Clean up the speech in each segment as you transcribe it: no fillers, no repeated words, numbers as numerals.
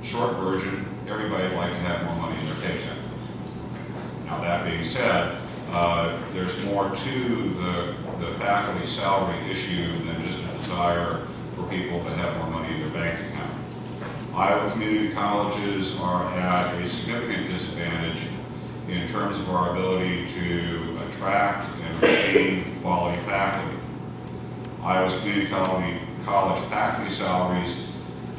short version, everybody would like to have more money in their paycheck. Now that being said, there's more to the faculty salary issue than just a desire for people to have more money in their bank account. Iowa community colleges are at a significant disadvantage in terms of our ability to attract and retain quality faculty. Iowa's community college faculty salaries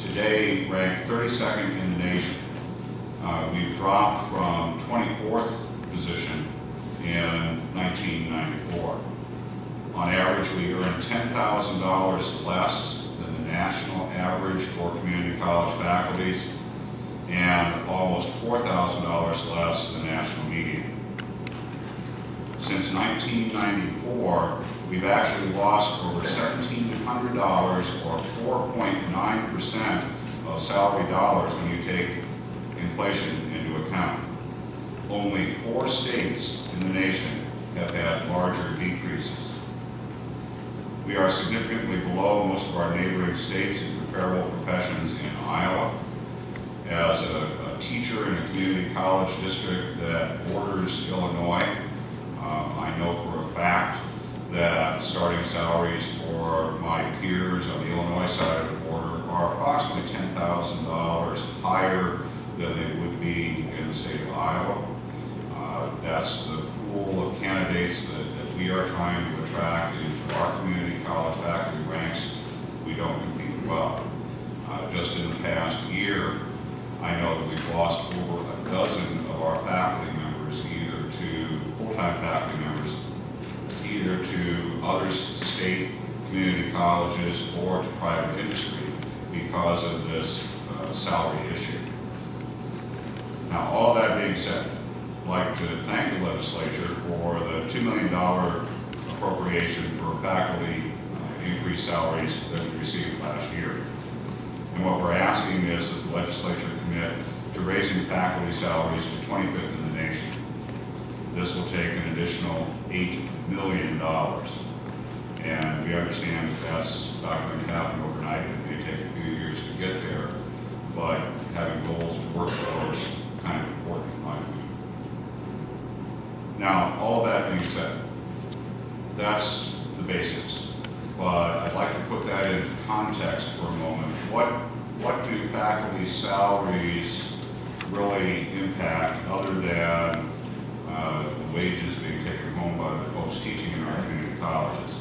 today rank 32nd in the nation. We've dropped from 24th position in 1994. On average, we earn $10,000 less than the national average for community college faculties and almost $4,000 less than the national median. Since 1994, we've actually lost over $1,700 or 4.9% of salary dollars when you take inflation into account. Only 4 states in the nation have had larger decreases. We are significantly below most of our neighboring states in comparable professions in Iowa. As a teacher in a community college district that borders Illinois, I know for a fact that starting salaries for my peers on the Illinois side of the border are approximately $10,000 higher than they would be in the state of Iowa. That's the pool of candidates that we are trying to attract into our community college faculty ranks. We don't compete well. Just in the past year, I know that we've lost over a dozen of our faculty members, either to full-time faculty members, either to other state community colleges or to private industry because of this salary issue. Now, all that being said, I'd like to thank the legislature for the $2 million appropriation for faculty increased salaries that we received last year. And what we're asking is that the legislature commit to raising faculty salaries to 25th in the nation. This will take an additional $8 million. And we understand that that's not going to happen overnight. It may take a few years to get there, but having goals to work towards is kind of important in my view. Now, all that being said, that's the basics. But I'd like to put that into context for a moment. What do faculty salaries really impact other than the wages being taken home by the folks teaching in our community colleges?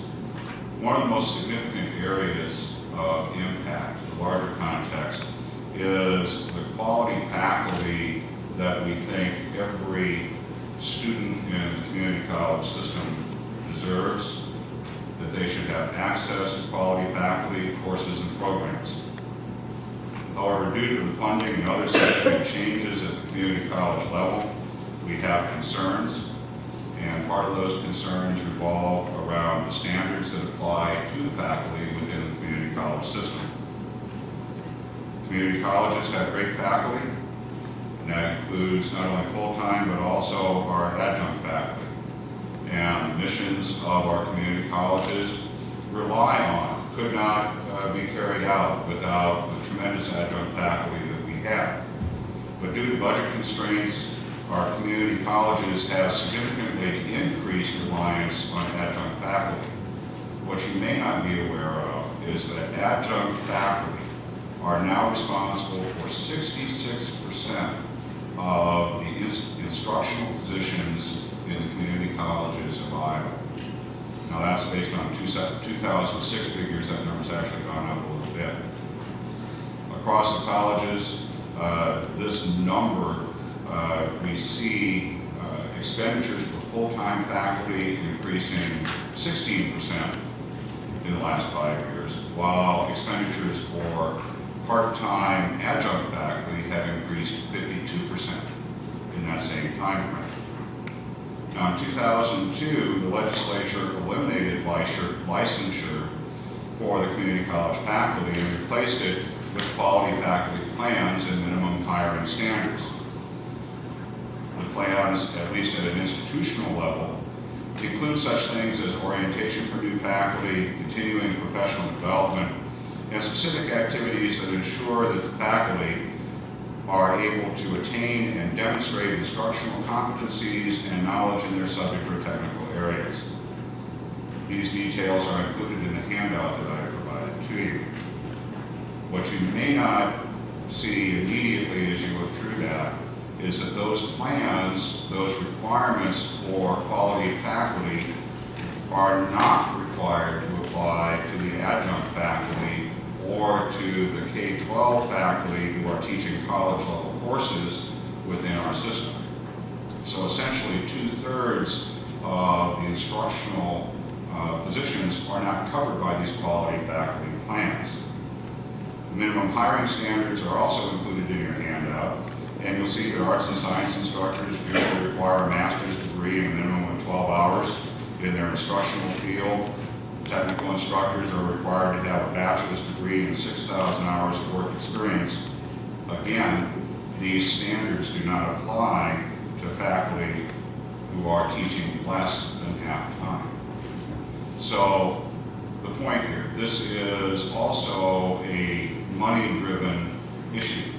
One of the most significant areas of impact, the larger context, is the quality faculty that we think every student in the community college system deserves, that they should have access to quality faculty, courses, and programs. However, due to the funding and other significant changes at the community college level, we have concerns, and part of those concerns revolve around the standards that apply to the faculty within the community college system. Community colleges have great faculty, and that includes not only full-time but also our adjunct faculty. And the missions of our community colleges rely on, could not be carried out without the tremendous adjunct faculty that we have. But due to budget constraints, our community colleges have significantly increased reliance on adjunct faculty. What you may not be aware of is that adjunct faculty are now responsible for 66% of the instructional positions in the community colleges of Iowa. Now that's based on 2006 figures. That number's actually gone up a little bit. Across the colleges, this number, we see expenditures for full-time faculty increasing 16% in the last 5 years, while expenditures for part-time adjunct faculty have increased 52% in that same time frame. Now, in 2002, the legislature eliminated licensure for the community college faculty and replaced it with quality faculty plans and minimum hiring standards. The plans, at least at an institutional level, include such things as orientation for new faculty, continuing professional development, and specific activities that ensure that the faculty are able to attain and demonstrate instructional competencies and knowledge in their subject or technical areas. These details are included in the handout that I provided to you. What you may not see immediately as you look through that is that those plans, those requirements for quality faculty are not required to apply to the adjunct faculty or to the K-12 faculty who are teaching college level courses within our system. So essentially 2/3 of the instructional positions are not covered by these quality faculty plans. Minimum hiring standards are also included in your handout, and you'll see that arts and science instructors usually require a master's degree in a minimum of 12 hours in their instructional field. Technical instructors are required to have a bachelor's degree and 6,000 hours of work experience. Again, these standards do not apply to faculty who are teaching less than half time. So the point here, this is also a money-driven issue.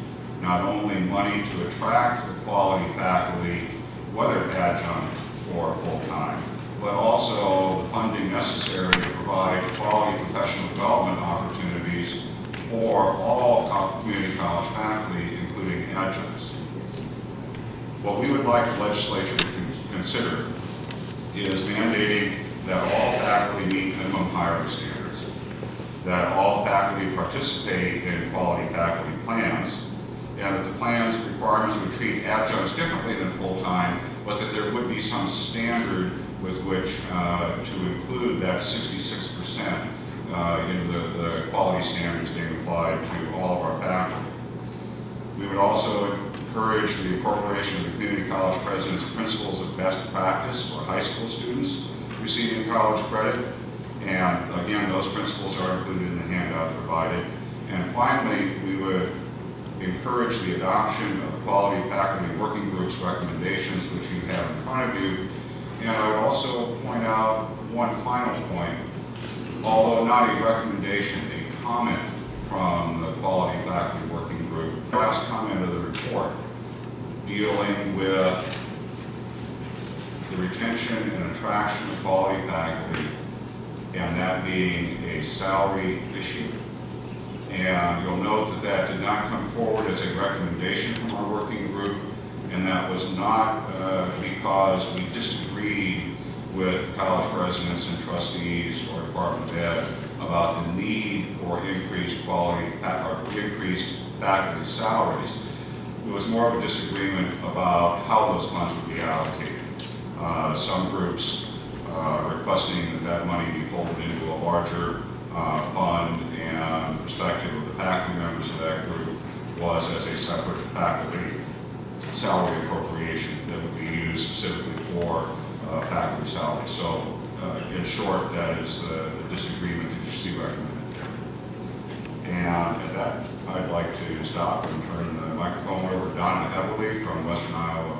Not only money to attract the quality faculty, whether adjunct or full-time, but also the funding necessary to provide quality professional development opportunities for all community college faculty, including adjuncts. What we would like the legislature to consider is mandating that all faculty meet minimum hiring standards, that all faculty participate in quality faculty plans, and that the plan's requirements would treat adjuncts differently than full-time, but that there would be some standard with which to include that 66% in the quality standards being applied to all of our faculty. We would also encourage the incorporation of the community college president's principles of best practice for high school students receiving college credit. And again, those principles are included in the handout provided. And finally, we would encourage the adoption of the Quality Faculty Working Group's recommendations, which you have in front of you. And I would also point out one final point, although not a recommendation, a comment from the Quality Faculty Working Group. The last comment of the report dealing with the retention and attraction of quality faculty, and that being a salary issue. And you'll note that that did not come forward as a recommendation from our working group, and that was not because we disagreed with college presidents and trustees or Department of Ed about the need for increased quality or increased faculty salaries. It was more of a disagreement about how those funds would be allocated. Some groups requesting that that money be folded into a larger fund, and the perspective of the faculty members of that group was as a separate faculty salary appropriation that would be used specifically for faculty salaries. So in short, that is the disagreement that you see recommended there. And at that, I'd like to stop and turn the microphone over to Donna Heavily from Western Iowa